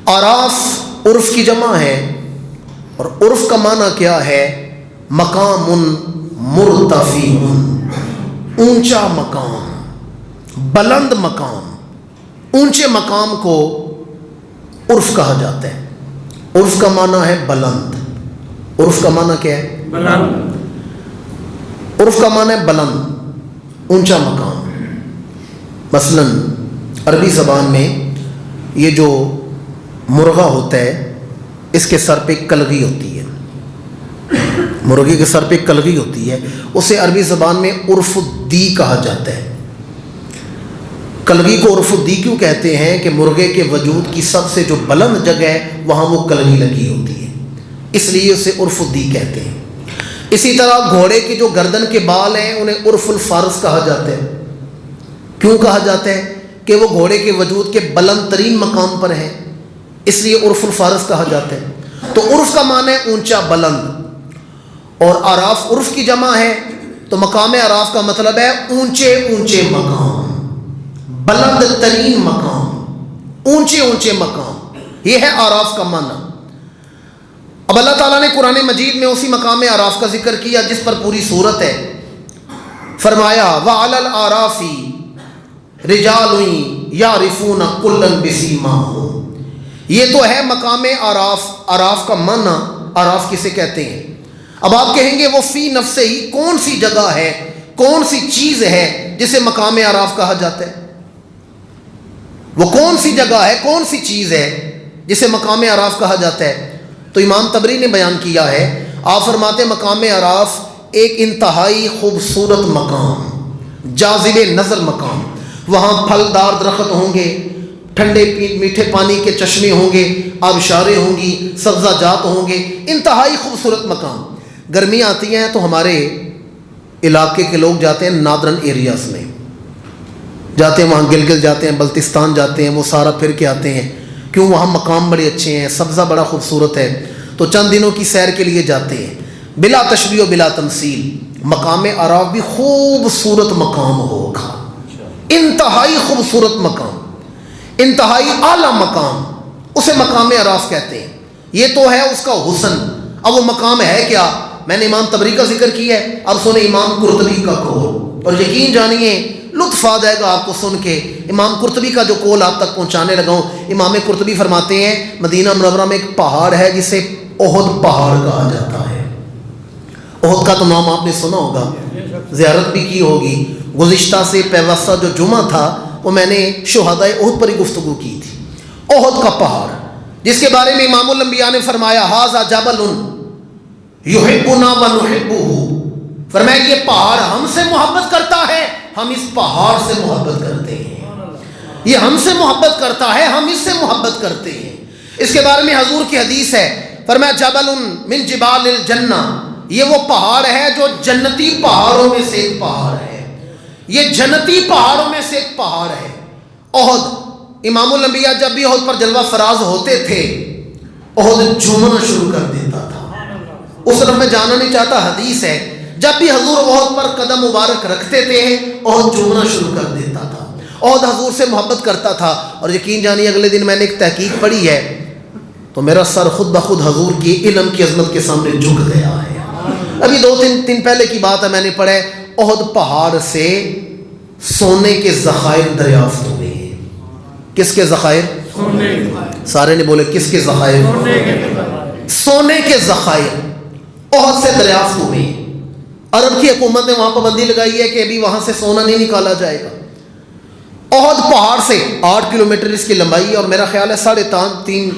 आराफ उर्फ की जमा है, और उर्फ का माना क्या है? मकामुन मुर्तफीउन, ऊंचा मकाम, बुलंद मकाम। ऊंचे मकाम को उर्फ कहा जाता है। उर्फ का माना है बुलंद। उर्फ का माना क्या है? बुलंद। उर्फ का माना है बुलंद, ऊंचा मकाम। मसलन अरबी ज़बान में ये जो मुर्गा होता है, इसके सर पे कलगी होती है, मुर्गे के सर पे कलगी होती है, उसे अरबी ज़बान में उर्फ़ुद्दी कहा जाता है। कलगी को उर्फ़ुद्दी क्यों कहते हैं? कि मुर्गे के वजूद की सबसे जो बुलंद जगह है वहाँ वो कलगी लगी होती है, इसलिए उसे उर्फ़ुद्दी कहते हैं। इसी तरह घोड़े की जो गर्दन के बाल हैं उन्हें उर्फ़ुल फ़ारस कहा जाता है। क्यों कहा जाता है? कि वो घोड़े के वजूद के बुलंद तरीन मकाम पर हैं, इसलिए उर्फ़ुल फ़ारस कहा जाता है। तो उर्फ़ का माना है ऊंचा बुलंद, और आराफ उर्फ़ की जमा है, तो मकाम आराफ का मतलब है ऊंचे ऊंचे मकाम, बुलंद तरीन मकाम, ऊंचे ऊंचे मकाम। ये है आराफ का माना। अब अल्लाह ताला ने कुरान मजीद में उसी मकाम आराफ का जिक्र किया जिस पर पूरी सूरत है। फरमाया वअलल आराफी रिजालुन यारिफून कुल्लन बिसीमाहुम। ये तो है मकाम आराफ। आराफ का माना, आराफ किसे कहते हैं? अब आप कहेंगे वो फी नफ्से ही, कौन सी जगह है, कौन सी चीज़ है जिसे मकाम आराफ कहा जाता है? वो कौन सी जगह है, कौन सी चीज़ है जिसे मकाम आराफ कहा जाता है? तो इमाम तबरी ने बयान किया है, आप फरमाते मकाम आराफ एक इंतहाई खूबसूरत मकाम, जाज़िबे नज़र मकाम। वहाँ फलदार दरख्त होंगे, ठंडे मीठे पानी के चश्मे होंगे, आबशारें होंगी, सब्ज़ाजात होंगे, इंतहाई खूबसूरत मकाम। गर्मी आती हैं तो हमारे इलाके के लोग जाते हैं नादरन एरियाज़ में, जाते हैं वहाँ गिलगित जाते हैं, बल्तिस्तान जाते हैं, वो सारा फिर के आते हैं। क्यों? वहाँ मकाम बड़े अच्छे हैं, सब्ज़ा बड़ा खूबसूरत है, तो चंद दिनों की सैर के लिए जाते हैं। बिला तशबीह बिला तमसील मकाम आराफ भी खूबसूरत मकाम होगा, इंतहाई खूबसूरत मकाम, इंतहाई आला मकाम, उसे मकाम आराफ कहते हैं। ये तो है उसका हुस्न। अब वो मकाम है क्या? मैंने इमाम तबरी का जिक्र किया है, अब सुने इमाम कुर्तबी का कौल, और यकीन जानिए लुत्फ़ आ जाएगा आपको सुन के। इमाम कुर्तबी का जो कौल आप तक पहुँचाने लगा हूँ। इमाम कुर्तबी फरमाते हैं मदीना मुनव्वरा में एक पहाड़ है जिसे ओहद पहाड़ कहा जाता है। ओहद का तो नाम आपने सुना होगा, ज़ियारत भी की होगी। गुज़िश्ता से पैवस्ता जो जुमा था वो मैंने शुहदाए ओहद पर ही गुफ्तगू की थी। ओहद का पहाड़ जिसके बारे में इमामुल अंबिया ने फरमाया हाज़ा जबलुन युहिब्बुना व नुहिब्बुहु। फरमाया ये पहाड़ हमसे मोहब्बत करता है, हम इस पहाड़ से मोहब्बत करते हैं। ये हमसे मोहब्बत करता है, हम इससे मोहब्बत करते हैं। इसके बारे में हजूर की हदीस है, फरमाया जबलुन मिन जिबालिल जन्ना, ये वो पहाड़ है जो जन्नती पहाड़ों में से एक पहाड़ है। ये जन्नती पहाड़ों में से एक पहाड़ है ओहद। इमामुल अंबिया जब भी ओहद पर जलवा फराज होते थे, ओहद झूमना शुरू कर देता था। उस तरफ मैं जाना नहीं चाहता, हदीस है जब भी हजूर ओहद पर कदम मुबारक रखते थे ओहद झूमना शुरू कर देता था। ओहद हजूर से मोहब्बत करता था। और यकीन जानिए अगले दिन मैंने एक तहकीक पढ़ी है तो मेरा सर खुद ब खुद हजूर की इल्म की अजमत के सामने झुक गया है। अभी 2-3 दिन पहले की बात है, मैंने पढ़ा ओहद पहाड़ से सोने के ज़खायर दरियाफ्त हुए। किसके ज़खायर? सारे ने बोले किसके ज़खायर? सोने के ज़खायर ओहद से दरियाफ्त हुए। अरब की हुकूमत ने वहाँ पाबंदी लगाई है कि अभी वहाँ से सोना नहीं निकाला जाएगा। ओहद पहाड़ से 8 किलोमीटर इसकी लंबाई और मेरा ख्याल है 3.5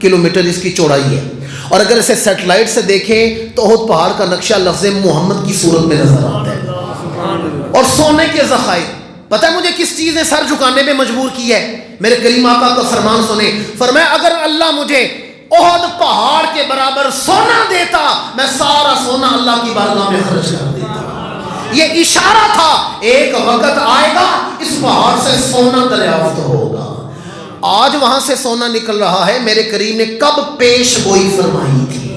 किलोमीटर इसकी चौड़ाई है। और अगर इसे सेटेलाइट से देखें तो ओहद पहाड़ का नक्शा लफ्ज़ मोहम्मद की सूरत में नजर आता है। और सोने के ज़खायर, पता है मुझे किस चीज़ ने सर झुकाने में मजबूर की है? मेरे करीम आका का फरमान सुने, फरमाया अगर अल्लाह मुझे ओहद पहाड़ के बराबर सोना देता, मैं सारा सोना अल्लाह की बारगाह में खर्च कर देता। ये इशारा था एक वक्त आएगा इस पहाड़ से सोना दरियाफ्त होगा। आज वहां से सोना निकल रहा है। मेरे करीम ने कब पेश गोई फरमाई थी,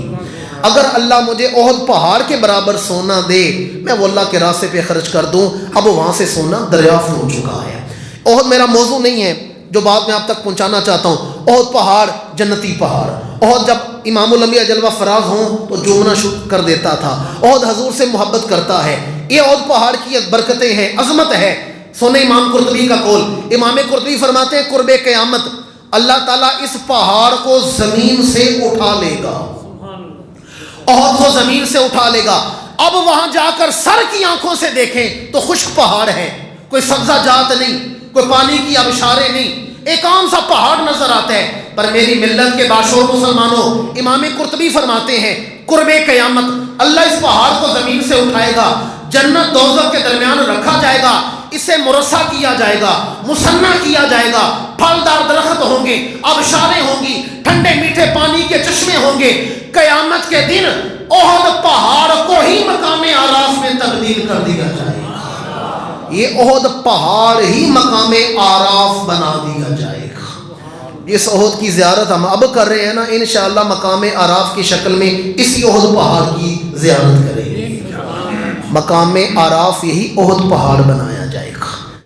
अगर अल्लाह मुझे ओहद पहाड़ के बराबर सोना दे मैं वो अल्लाह के रास्ते पे खर्च कर दूं। अब वहां से सोना दरियाफ्त हो चुका है। ओहद मेरा मौजू नहीं है, جو بات میں آپ تک پہنچانا چاہتا ہوں، احد پہاڑ جنتی پہاڑ. احد جب امام الانبیاء جلوہ فراز ہوں تو جومنا شروع کر دیتا تھا. احد حضور سے محبت کرتا ہے. یہ احد پہاڑ کی برکتیں ہیں، عظمت ہے. سونے امام قرطبی کا قول. امام قرطبی فرماتے ہیں قرب قیامت اللہ تعالیٰ اس پہاڑ کو زمین سے اٹھا لے گا. احد کو زمین سے اٹھا لے گا. اب وہاں جا کر سر کی آنکھوں سے دیکھیں تو خشک پہاڑ ہے، کوئی سبزہ جات نہیں، کوئی پانی کی آبشاریں نہیں، ایک عام سا پہاڑ نظر آتا ہے. پر میری ملت کے باشعور مسلمانوں، امام قرطبی فرماتے ہیں قرب قیامت اللہ اس پہاڑ کو زمین سے اٹھائے گا، جنت دوزخ کے درمیان رکھا جائے گا، اسے مرصع کیا جائے گا، مصنع کیا جائے گا، پھلدار درخت ہوں گے، آبشاریں ہوں گی، ٹھنڈے میٹھے پانی کے چشمے ہوں گے. قیامت کے دن احد پہاڑ کو ہی مقام آراف میں تبدیل کر دیا جائے گا. یہ احد پہاڑ ہی مقام آراف بنا دیا جائے گا. اس احد کی زیارت ہم اب کر رہے ہیں نا، انشاءاللہ مقام آراف کی شکل میں اسی احد پہاڑ کی زیارت کریں گے. مقام آراف یہی احد پہاڑ بنایا.